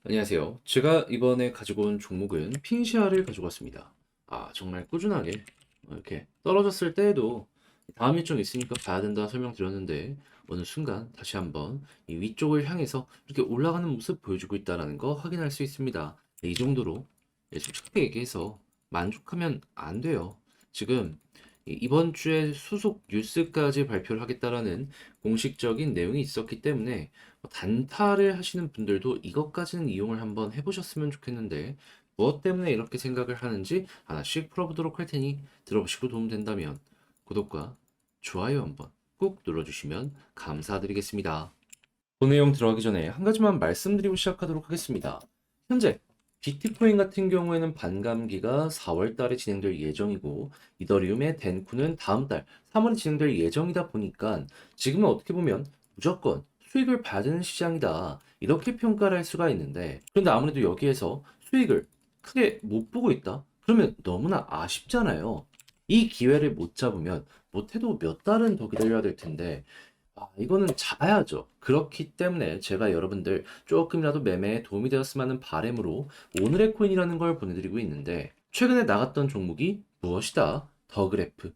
안녕하세요. 제가 이번에 가지고 온 종목은 핀시아를 가지고 왔습니다. 정말 꾸준하게 이렇게 떨어졌을 때에도 다음 일정 있으니까 봐야 된다 설명드렸는데 어느 순간 다시 한번 이 위쪽을 향해서 이렇게 올라가는 모습 보여주고 있다는 거 확인할 수 있습니다. 이 정도로 솔직하게 얘기해서 만족하면 안 돼요. 지금 이번 주에 수속 뉴스까지 발표를 하겠다라는 공식적인 내용이 있었기 때문에 단타를 하시는 분들도 이것까지는 이용을 한번 해보셨으면 좋겠는데 무엇 때문에 이렇게 생각을 하는지 하나씩 풀어보도록 할 테니 들어보시고 도움된다면 구독과 좋아요 한번 꾹 눌러주시면 감사드리겠습니다. 본 내용 들어가기 전에 한 가지만 말씀드리고 시작하도록 하겠습니다. 현재 비트코인 같은 경우에는 반감기가 4월 달에 진행될 예정이고 이더리움의 덴쿠는 다음 달 3월에 진행될 예정이다 보니까 지금은 어떻게 보면 무조건 수익을 받은 시장이다 이렇게 평가를 할 수가 있는데 그런데 아무래도 여기에서 수익을 크게 못 보고 있다? 그러면 너무나 아쉽잖아요. 이 기회를 못 잡으면 못해도 몇 달은 더 기다려야 될 텐데 이거는 잡아야죠. 그렇기 때문에 제가 여러분들 조금이라도 매매에 도움이 되었으면 하는 바람으로 오늘의 코인이라는 걸 보내드리고 있는데 최근에 나갔던 종목이 무엇이다? 더그래프.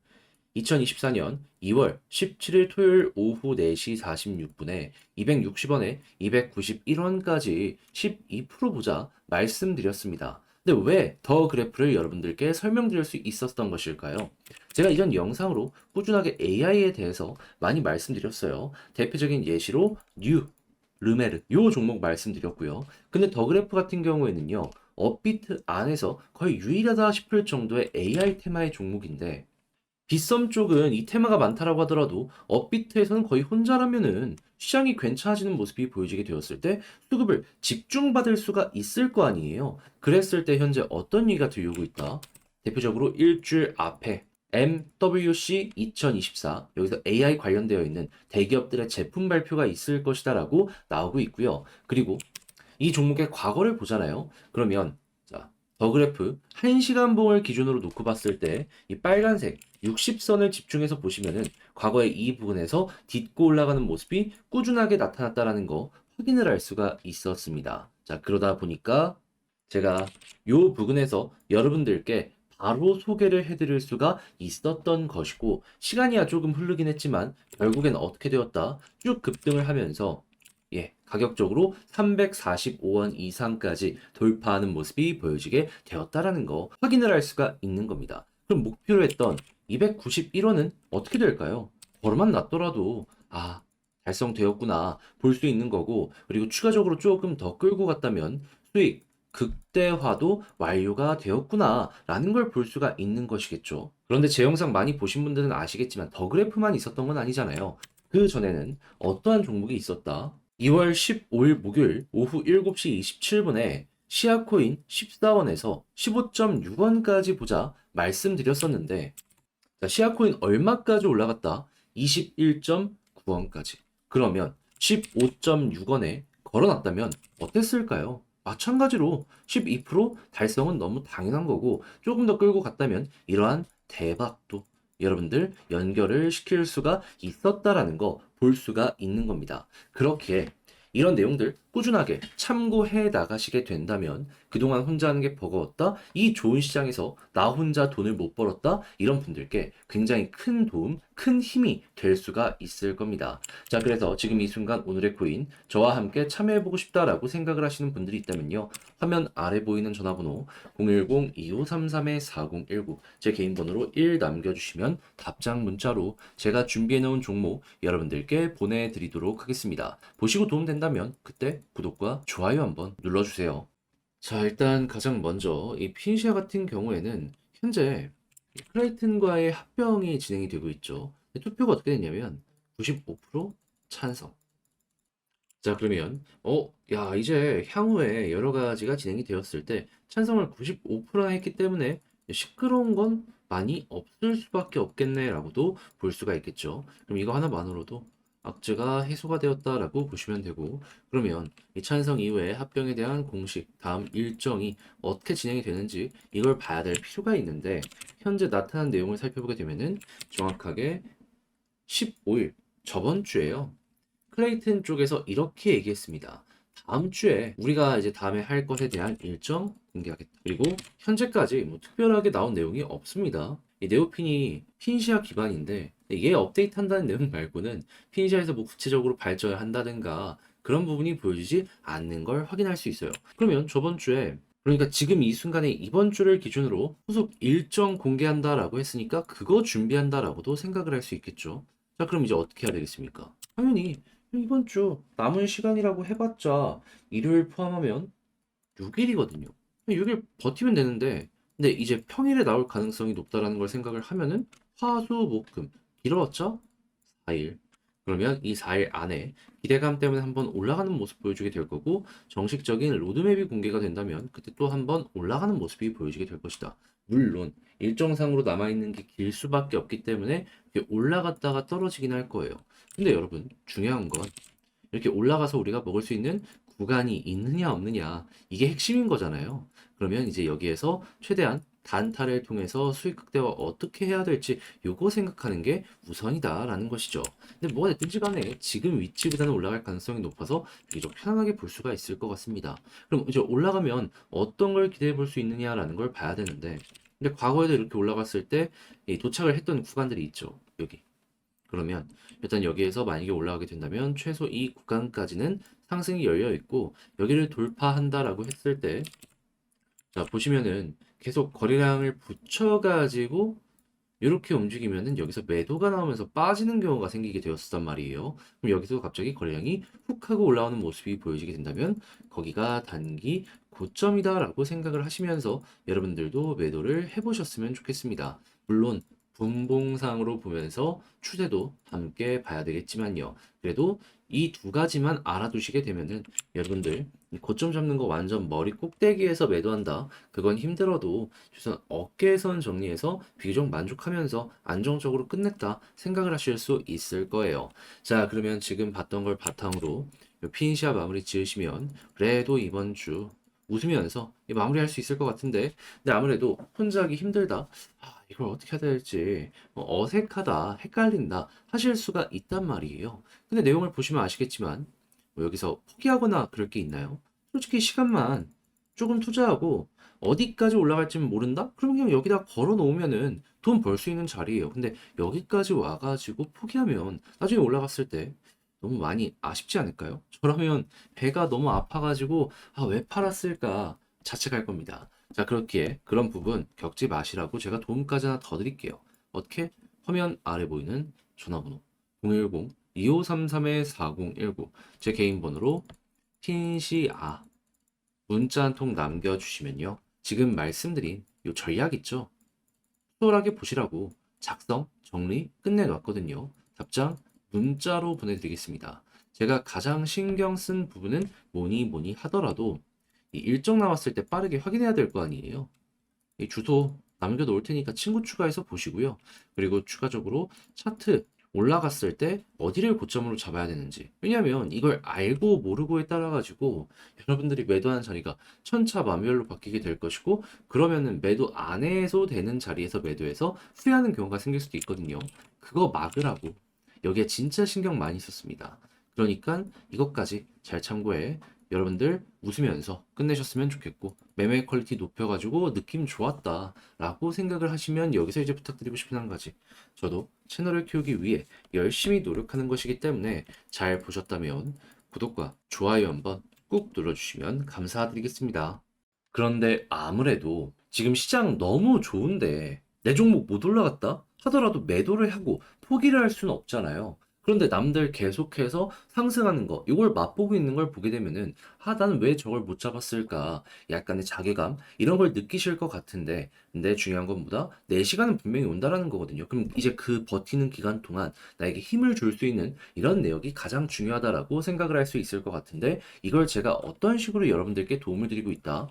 2024년 2월 17일 토요일 오후 4시 46분에 260원에 291원까지 12% 보자 말씀드렸습니다. 근데 왜 더 그래프를 여러분들께 설명드릴 수 있었던 것일까요? 제가 이전 영상으로 꾸준하게 AI에 대해서 많이 말씀드렸어요. 대표적인 예시로 르메르 요 종목 말씀드렸고요. 근데 더 그래프 같은 경우에는요. 업비트 안에서 거의 유일하다 싶을 정도의 AI 테마의 종목인데 빗썸 쪽은 이 테마가 많다라고 하더라도 업비트에서는 거의 혼자라면은 시장이 괜찮아지는 모습이 보여지게 되었을 때 수급을 집중받을 수가 있을 거 아니에요. 그랬을 때 현재 어떤 얘기가 들려오고 있다? 대표적으로 일주일 앞에 MWC 2024 여기서 AI 관련되어 있는 대기업들의 제품 발표가 있을 것이다라고 나오고 있고요. 그리고 이 종목의 과거를 보잖아요. 그러면 자, 더 그래프 1시간 봉을 기준으로 놓고 봤을 때 이 빨간색 60선을 집중해서 보시면은 과거에 이 부분에서 딛고 올라가는 모습이 꾸준하게 나타났다라는 거 확인을 할 수가 있었습니다. 자, 그러다 보니까 제가 요 부분에서 여러분들께 바로 소개를 해드릴 수가 있었던 것이고 시간이야 조금 흐르긴 했지만 결국엔 어떻게 되었다? 쭉 급등을 하면서 가격적으로 345원 이상까지 돌파하는 모습이 보여지게 되었다라는 거 확인을 할 수가 있는 겁니다. 그럼 목표로 했던 291원은 어떻게 될까요? 걸어만 놨더라도 달성되었구나 볼 수 있는 거고 그리고 추가적으로 조금 더 끌고 갔다면 수익 극대화도 완료가 되었구나 라는 걸 볼 수가 있는 것이겠죠. 그런데 제 영상 많이 보신 분들은 아시겠지만 더 그래프만 있었던 건 아니잖아요. 그 전에는 어떠한 종목이 있었다? 2월 15일 목요일 오후 7시 27분에 시아코인 14원에서 15.6원까지 보자 말씀드렸었는데 자, 시아코인 얼마까지 올라갔다? 21.9원까지. 그러면 15.6원에 걸어놨다면 어땠을까요? 마찬가지로 12% 달성은 너무 당연한 거고 조금 더 끌고 갔다면 이러한 대박도 여러분들 연결을 시킬 수가 있었다라는 거 볼 수가 있는 겁니다. 그렇게 이런 내용들 꾸준하게 참고해 나가시게 된다면 그동안 혼자 하는 게 버거웠다? 이 좋은 시장에서 나 혼자 돈을 못 벌었다? 이런 분들께 굉장히 큰 도움, 큰 힘이 될 수가 있을 겁니다. 자, 그래서 지금 이 순간 오늘의 코인 저와 함께 참여해보고 싶다라고 생각을 하시는 분들이 있다면요. 화면 아래 보이는 전화번호 010-2533-4019 제 개인 번호로 1 남겨주시면 답장 문자로 제가 준비해놓은 종목 여러분들께 보내드리도록 하겠습니다. 보시고 도움된다면 그때 구독과 좋아요 한번 눌러주세요. 자, 일단 가장 먼저 이 핀시아 같은 경우에는 현재 크레이튼과의 합병이 진행이 되고 있죠. 투표가 어떻게 됐냐면 95% 찬성. 자, 그러면 이제 향후에 여러 가지가 진행이 되었을 때 찬성을 95%나 했기 때문에 시끄러운 건 많이 없을 수밖에 없겠네라고도 볼 수가 있겠죠. 그럼 이거 하나만으로도 악재가 해소가 되었다라고 보시면 되고 그러면 이 찬성 이후에 합병에 대한 공식 다음 일정이 어떻게 진행이 되는지 이걸 봐야 될 필요가 있는데 현재 나타난 내용을 살펴보게 되면은 정확하게 15일 저번 주에요. 클레이튼 쪽에서 이렇게 얘기했습니다. 다음 주에 우리가 이제 다음에 할 것에 대한 일정 공개하겠다. 그리고 현재까지 뭐 특별하게 나온 내용이 없습니다. 이 네오핀이 핀시아 기반인데 얘 업데이트한다는 내용 말고는 핀시아에서 뭐 구체적으로 발전을 한다든가 그런 부분이 보여지지 않는 걸 확인할 수 있어요. 그러면 저번 주에 그러니까 지금 이 순간에 이번 주를 기준으로 후속 일정 공개한다라고 했으니까 그거 준비한다라고도 생각을 할 수 있겠죠. 자, 그럼 이제 어떻게 해야 되겠습니까? 당연히 이번 주 남은 시간이라고 해봤자 일요일 포함하면 6일이거든요. 6일 버티면 되는데, 근데 이제 평일에 나올 가능성이 높다라는 걸 생각을 하면은 화, 수, 목, 금 길어봤자 4일. 그러면 이 4일 안에 기대감 때문에 한번 올라가는 모습 보여주게 될 거고 정식적인 로드맵이 공개가 된다면 그때 또 한번 올라가는 모습이 보여지게 될 것이다. 물론 일정상으로 남아있는 게 길 수밖에 없기 때문에 이렇게 올라갔다가 떨어지긴 할 거예요. 근데 여러분 중요한 건 이렇게 올라가서 우리가 먹을 수 있는 구간이 있느냐 없느냐 이게 핵심인 거잖아요. 그러면 이제 여기에서 최대한 단타를 통해서 수익 극대화 어떻게 해야 될지 요거 생각하는 게 우선이다라는 것이죠. 근데 뭐가 됐든지 간에 지금 위치보다는 올라갈 가능성이 높아서 비교적 편안하게 볼 수가 있을 것 같습니다. 그럼 이제 올라가면 어떤 걸 기대해 볼 수 있느냐라는 걸 봐야 되는데 근데 과거에도 이렇게 올라갔을 때 이 도착을 했던 구간들이 있죠. 여기. 그러면 일단 여기에서 만약에 올라가게 된다면 최소 이 구간까지는 상승이 열려 있고 여기를 돌파한다라고 했을 때 자, 보시면은 계속 거래량을 붙여가지고 이렇게 움직이면은 여기서 매도가 나오면서 빠지는 경우가 생기게 되었단 말이에요. 그럼 여기서 갑자기 거래량이 훅 하고 올라오는 모습이 보여지게 된다면 거기가 단기 고점이다라고 생각을 하시면서 여러분들도 매도를 해보셨으면 좋겠습니다. 물론 분봉상으로 보면서 추세도 함께 봐야 되겠지만요. 그래도 이 두 가지만 알아두시게 되면은 여러분들 이 고점 잡는 거 완전 머리 꼭대기에서 매도한다. 그건 힘들어도 최소한 어깨선 정리해서 비교적 만족하면서 안정적으로 끝냈다 생각을 하실 수 있을 거예요. 자, 그러면 지금 봤던 걸 바탕으로 피니시아 마무리 지으시면 그래도 이번 주 웃으면서 마무리할 수 있을 것 같은데 근데 아무래도 혼자 하기 힘들다. 아, 이걸 어떻게 해야 될지 어색하다, 헷갈린다 하실 수가 있단 말이에요. 근데 내용을 보시면 아시겠지만 뭐 여기서 포기하거나 그럴 게 있나요? 솔직히 시간만 조금 투자하고 어디까지 올라갈지는 모른다? 그럼 그냥 여기다 걸어 놓으면은 돈 벌 수 있는 자리예요. 근데 여기까지 와가지고 포기하면 나중에 올라갔을 때 너무 많이 아쉽지 않을까요? 저라면 배가 너무 아파가지고 아, 왜 팔았을까 자책할 겁니다. 자, 그렇기에 그런 부분 겪지 마시라고 제가 도움까지 하나 더 드릴게요. 어떻게? 화면 아래 보이는 전화번호 010-2533-4019 제 개인 번호로 틴시아 문자 한 통 남겨주시면요. 지금 말씀드린 요 전략 있죠? 수월하게 보시라고 작성, 정리 끝내놨거든요. 답장 문자로 보내드리겠습니다. 제가 가장 신경 쓴 부분은 뭐니 뭐니 하더라도 이 일정 나왔을 때 빠르게 확인해야 될 거 아니에요. 이 주소 남겨놓을 테니까 친구 추가해서 보시고요. 그리고 추가적으로 차트 올라갔을 때 어디를 고점으로 잡아야 되는지. 왜냐면 이걸 알고 모르고에 따라 가지고 여러분들이 매도하는 자리가 천차만별로 바뀌게 될 것이고 그러면은 매도 안 해도 되는 자리에서 매도해서 후회하는 경우가 생길 수도 있거든요. 그거 막으라고 여기에 진짜 신경 많이 썼습니다. 그러니까 이것까지 잘 참고해 여러분들 웃으면서 끝내셨으면 좋겠고 매매 퀄리티 높여가지고 느낌 좋았다 라고 생각을 하시면 여기서 이제 부탁드리고 싶은 한 가지 저도 채널을 키우기 위해 열심히 노력하는 것이기 때문에 잘 보셨다면 구독과 좋아요 한번 꾹 눌러주시면 감사드리겠습니다. 그런데 아무래도 지금 시장 너무 좋은데 내 종목 못 올라갔다 하더라도 매도를 하고 포기를 할 수는 없잖아요. 그런데 남들 계속해서 상승하는 거, 이걸 맛보고 있는 걸 보게 되면은, 아, 나는 왜 저걸 못 잡았을까? 약간의 자괴감, 이런 걸 느끼실 것 같은데, 근데 중요한 건 뭐다? 내 시간은 분명히 온다라는 거거든요. 그럼 이제 그 버티는 기간 동안 나에게 힘을 줄 수 있는 이런 내역이 가장 중요하다라고 생각을 할 수 있을 것 같은데, 이걸 제가 어떤 식으로 여러분들께 도움을 드리고 있다?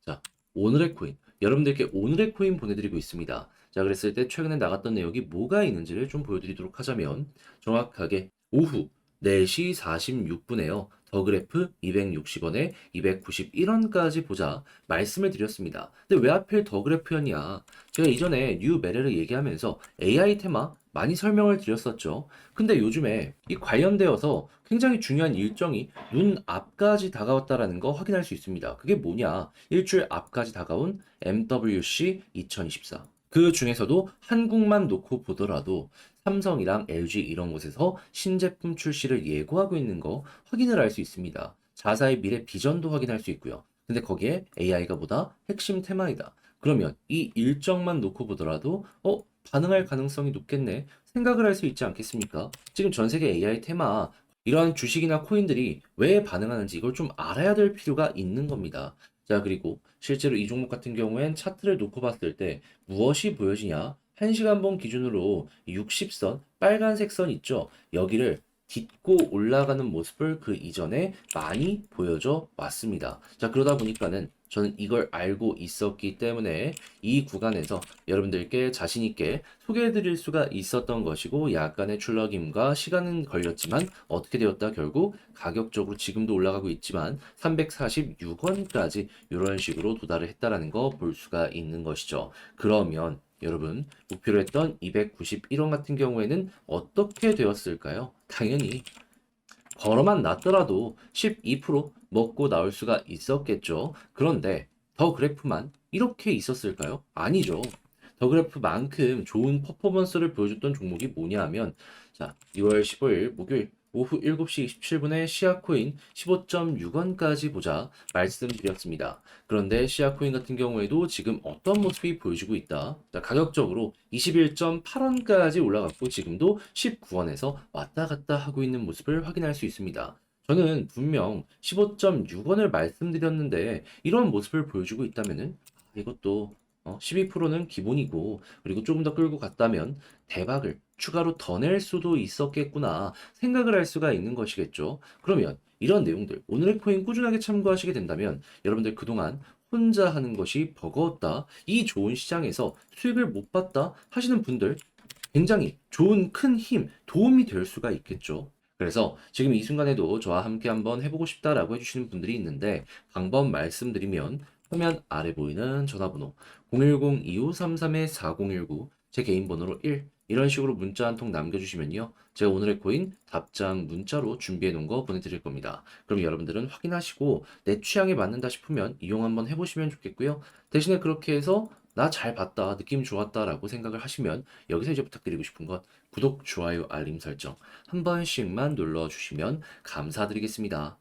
자, 오늘의 코인. 여러분들께 오늘의 코인 보내드리고 있습니다. 자, 그랬을 때 최근에 나갔던 내역이 뭐가 있는지를 좀 보여드리도록 하자면 정확하게 오후 4시 46분에요. 더 그래프 260원에 291원까지 보자 말씀을 드렸습니다. 근데 왜 하필 더 그래프였냐? 제가 이전에 뉴 메레를 얘기하면서 AI 테마 많이 설명을 드렸었죠. 근데 요즘에 이 관련되어서 굉장히 중요한 일정이 눈 앞까지 다가왔다라는 거 확인할 수 있습니다. 그게 뭐냐? 일주일 앞까지 다가온 MWC 2024. 그 중에서도 한국만 놓고 보더라도 삼성이랑 LG 이런 곳에서 신제품 출시를 예고하고 있는 거 확인을 할 수 있습니다. 자사의 미래 비전도 확인할 수 있고요. 근데 거기에 AI가 보다 핵심 테마이다. 그러면 이 일정만 놓고 보더라도 반응할 가능성이 높겠네 생각을 할 수 있지 않겠습니까? 지금 전 세계 AI 테마 이러한 주식이나 코인들이 왜 반응하는지 이걸 좀 알아야 될 필요가 있는 겁니다. 자, 그리고 실제로 이 종목 같은 경우엔 차트를 놓고 봤을 때 무엇이 보여지냐? 1시간봉 기준으로 60선, 빨간색 선 있죠? 여기를 딛고 올라가는 모습을 그 이전에 많이 보여줘 왔습니다. 자, 그러다 보니까는 저는 이걸 알고 있었기 때문에 이 구간에서 여러분들께 자신 있게 소개해 드릴 수가 있었던 것이고 약간의 출렁임과 시간은 걸렸지만 어떻게 되었다 결국 가격적으로 지금도 올라가고 있지만 346원까지 이런 식으로 도달을 했다라는 거 볼 수가 있는 것이죠. 그러면 여러분, 목표로 했던 291원 같은 경우에는 어떻게 되었을까요? 당연히 걸어만 놨더라도 12% 먹고 나올 수가 있었겠죠. 그런데 더 그래프만 이렇게 있었을까요? 아니죠. 더 그래프만큼 좋은 퍼포먼스를 보여줬던 종목이 뭐냐 하면 자, 2월 15일 목요일 오후 7시 27분에 시아코인 15.6원까지 보자 말씀드렸습니다. 그런데 시아코인 같은 경우에도 지금 어떤 모습이 보여주고 있다. 자, 가격적으로 21.8원까지 올라갔고 지금도 19원에서 왔다 갔다 하고 있는 모습을 확인할 수 있습니다. 저는 분명 15.6원을 말씀드렸는데 이런 모습을 보여주고 있다면은 이것도 12%는 기본이고 그리고 조금 더 끌고 갔다면 대박을 추가로 더 낼 수도 있었겠구나 생각을 할 수가 있는 것이겠죠. 그러면 이런 내용들 오늘의 코인 꾸준하게 참고하시게 된다면 여러분들 그동안 혼자 하는 것이 버거웠다. 이 좋은 시장에서 수익을 못 봤다 하시는 분들 굉장히 좋은 큰 힘, 도움이 될 수가 있겠죠. 그래서 지금 이 순간에도 저와 함께 한번 해보고 싶다라고 해주시는 분들이 있는데 방법 말씀드리면 화면 아래 보이는 전화번호 010-2533-4019 제 개인 번호로 1 이런 식으로 문자 한 통 남겨주시면요. 제가 오늘의 코인 답장 문자로 준비해 놓은 거 보내드릴 겁니다. 그럼 여러분들은 확인하시고 내 취향에 맞는다 싶으면 이용 한번 해보시면 좋겠고요. 대신에 그렇게 해서 나 잘 봤다, 느낌 좋았다라고 생각을 하시면 여기서 이제 부탁드리고 싶은 건 구독, 좋아요, 알림 설정 한 번씩만 눌러주시면 감사드리겠습니다.